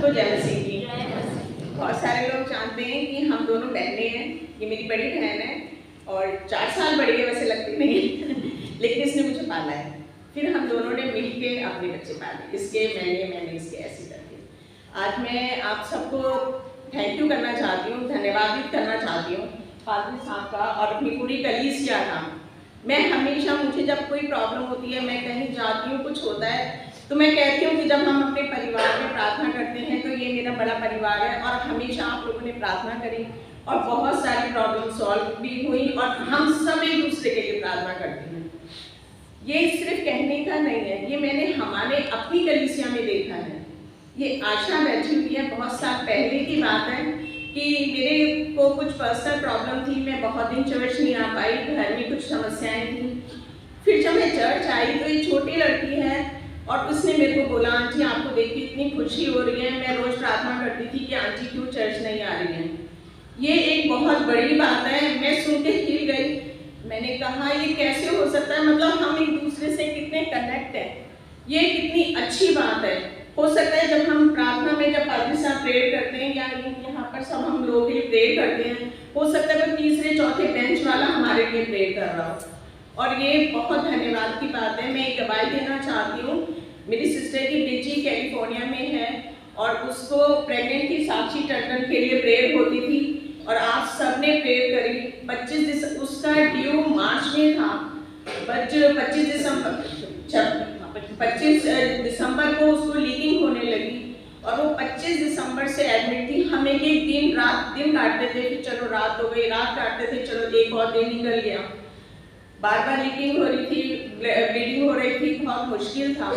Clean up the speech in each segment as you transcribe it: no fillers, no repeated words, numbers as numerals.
सबको जय मसीह की। बहुत सारे लोग जानते हैं कि हम दोनों बहनें हैं। ये मेरी बड़ी बहन है और 4 साल बड़ी है, वैसे लगती नहीं है लेकिन इसने मुझे पाला है। फिर हम दोनों ने मिल के अपने बच्चे पाले, इसके मैंने इसके, ऐसे करके। आज मैं आप सबको थैंक यू करना चाहती हूँ, धन्यवाद करना चाहती हूँ फादर साहब का और अपनी पूरी कलीसिया का। मैं हमेशा, मुझे जब कोई प्रॉब्लम होती है, मैं कहीं जाती हूँ, कुछ होता है, तो मैं कहती हूँ कि जब हम अपने परिवार में प्रार्थना करते हैं तो ये मेरा बड़ा परिवार है। और हमेशा आप लोगों ने प्रार्थना करी और बहुत सारी प्रॉब्लम सॉल्व भी हुई और हम सब एक दूसरे के लिए प्रार्थना करते हैं। ये सिर्फ कहने का नहीं है, ये मैंने हमारे अपनी कलीसिया में देखा है। ये आशा बैठी हुई है, बहुत साल पहले की बात है कि मेरे को कुछ पर्सनल प्रॉब्लम थी, मैं बहुत दिन चर्च नहीं आ पाई, घर में कुछ समस्याएं थी। फिर जब मैं चर्च आई तो एक छोटी लड़की है और उसने मेरे को बोला, आंटी आपको देख के इतनी खुशी हो रही है, मैं रोज प्रार्थना करती थी कि आंटी क्यों चर्च नहीं आ रही है। ये एक बहुत बड़ी बात है, मैं सुन के हिल गई। मैंने कहा ये कैसे हो सकता है, मतलब हम एक दूसरे से कितने कनेक्ट हैं, ये कितनी अच्छी बात है। हो सकता है जब हम प्रार्थना में, जब पादरी साहब प्रेयर करते हैं या यहाँ पर सब हम लोगों के लिए प्रेयर करते हैं, हो सकता है तीसरे चौथे बेंच वाला हमारे लिए प्रेयर कर रहा हो। और ये बहुत धन्यवाद की बात है। मैं एक गवाही देना चाहती हूँ, मेरी सिस्टर की बेटी कैलिफोर्निया में है और उसको प्रेग्नेंट की साक्षी टंडन के लिए प्रेयर होती थी और आप सबने प्रेयर करी। 25 उसका ड्यू मार्च में था, 25 दिसंबर को उसको लीकिंग होने लगी और वो 25 दिसंबर से एडमिट थी। हम एक दिन रात दिन काटते थे, फिर चलो रात हो गई, रात काटते थे, चलो एक और दिन निकल गया। बार बार लीकिंग हो रही थी, ब्लीडिंग हो रही थी, बहुत मुश्किल था।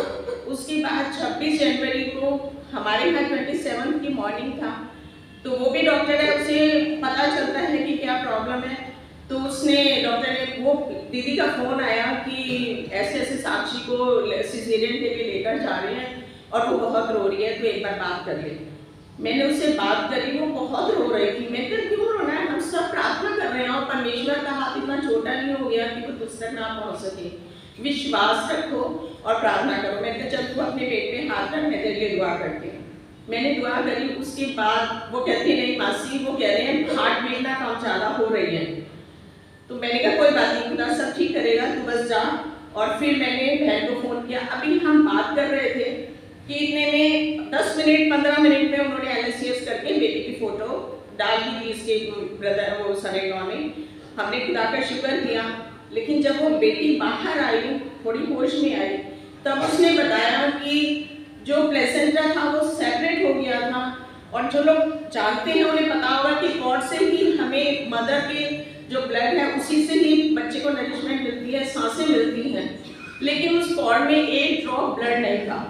उसके बाद 26 जनवरी को हमारे यहाँ 27 की मॉर्निंग था, तो वो भी डॉक्टर है, उसे पता चलता है कि क्या प्रॉब्लम है। तो उसने, डॉक्टर ने, वो दीदी का फोन आया कि ऐसे ऐसे साक्षी को सिजेरियन के लिए लेकर जा रहे हैं और वो बहुत रो रही है, तो एक बार बात कर ले। मैंने उससे बात करी, वो बहुत रो रही थी। मैं क्यों रोना है, हम सब प्रार्थना कर रहे हैं और परमेश्वर का हाथ इतना छोटा नहीं हो गया कि वो तुझ तक ना पहुंच सके। विश्वास रखो और प्रार्थना करो। मैं चल तू अपने पेट पे हाथ रख, मैं तेरे लिए दुआ करती हूँ। मैंने दुआ करी, उसके बाद वो कहती नहीं मासी, वो कह रहे हैं हार्ट बीट ना कम ज़्यादा हो रही है। तो मैंने कहा कोई बात नहीं, खुदा सब ठीक करेगा, तू बस जा। और फिर मैंने बहन को फोन किया। अभी हम बात कर रहे थे कि इतने में 10 मिनट 15 मिनट में उन्होंने एनालिसिस करके बेटी की फोटो डाल दी थी इसके ब्रदर, वो सन-इन-लॉ ने। हमने खुदा का शुक्र किया। लेकिन जब वो बेटी बाहर आई, थोड़ी होश में आई, तब उसने बताया कि जो प्लेसेंटा था वो सेपरेट हो गया था। और जो लोग जानते हैं उन्हें पता होगा कि गॉड से ही हमें, मदर के जो ब्लड है उसी से ही बच्चे को नरिशमेंट मिलती है, सांसें मिलती हैं। लेकिन उस कॉर्ड में एक ड्रॉप ब्लड नहीं था।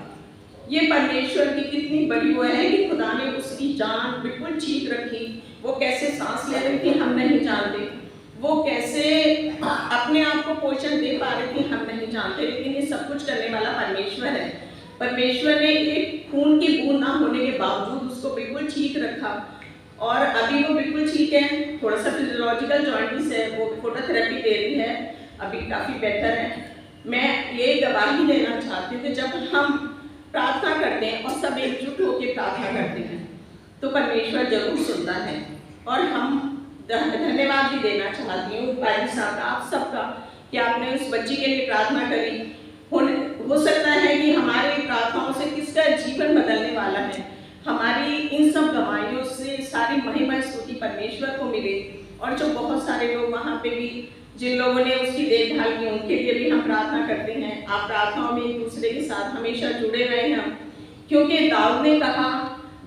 ये परमेश्वर की कितनी बड़ी वो है कि खुदा ने उसकी जान बिल्कुल ठीक रखी। वो कैसे सांस ले रही थी हम नहीं जानते, वो कैसे अपने आप को पोषण दे पा रही थी हम नहीं जानते, लेकिन ये सब कुछ करने वाला परमेश्वर है। परमेश्वर ने एक खून की बूंद ना होने के बावजूद उसको बिल्कुल ठीक रखा और अभी वो बिल्कुल ठीक है। थोड़ा सा फिजियोलॉजिकल जॉइंटिस है, वो फोटोथेरेपी दे रही है, अभी काफ़ी बेटर है। मैं ये गवाही देना चाहती हूँ कि जब हम प्रार्थना करते हैं और सब एकजुट होकर प्रार्थना करते हैं तो परमेश्वर जरूर सुनता है। और हम धन्यवाद भी देना चाहती हूँ पादरी साहब का, आप सबका, कि आपने उस बच्ची के लिए प्रार्थना करी। हो सकता है कि हमारी प्रार्थनाओं से किसका जीवन बदलने वाला है। हमारी इन सब गवाहियों से सारी महिमा स्तुति परमेश्वर को मिले। और जो बहुत सारे लोग वहाँ पे भी, जिन लोगों ने उसकी देखभाल की, उनके लिए भी हम प्रार्थना करते हैं। आप प्रार्थनाओं में एक दूसरे के साथ हमेशा जुड़े रहे हम, क्योंकि दाऊद ने कहा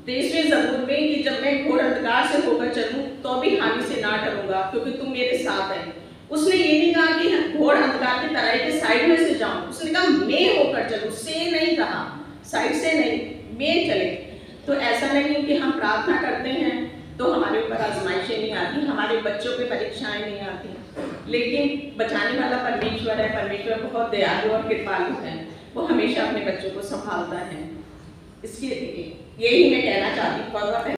23वें ज़बूर में कि जब मैं घोर अंधकार से होकर चलूं तो भी हानि से ना डरूंगा, क्योंकि तुम मेरे साथ है। उसने ये नहीं कहा कि घोर अंधकार के तराई के साइड में से जाऊं, उसने कहा मैं होकर चलूं, से नहीं कहा, साइड से नहीं, मैं चले। तो ऐसा नहीं कि हम प्रार्थना करते हैं तो हमारे ऊपर आजमाइशें नहीं आती, हमारे बच्चों पे परीक्षाएं नहीं आती, लेकिन बचाने वाला परमेश्वर है। परमेश्वर बहुत दयालु और कृपालु है, वो हमेशा अपने बच्चों को संभालता है। इसके लिए यही मैं कहना चाहती हूँ।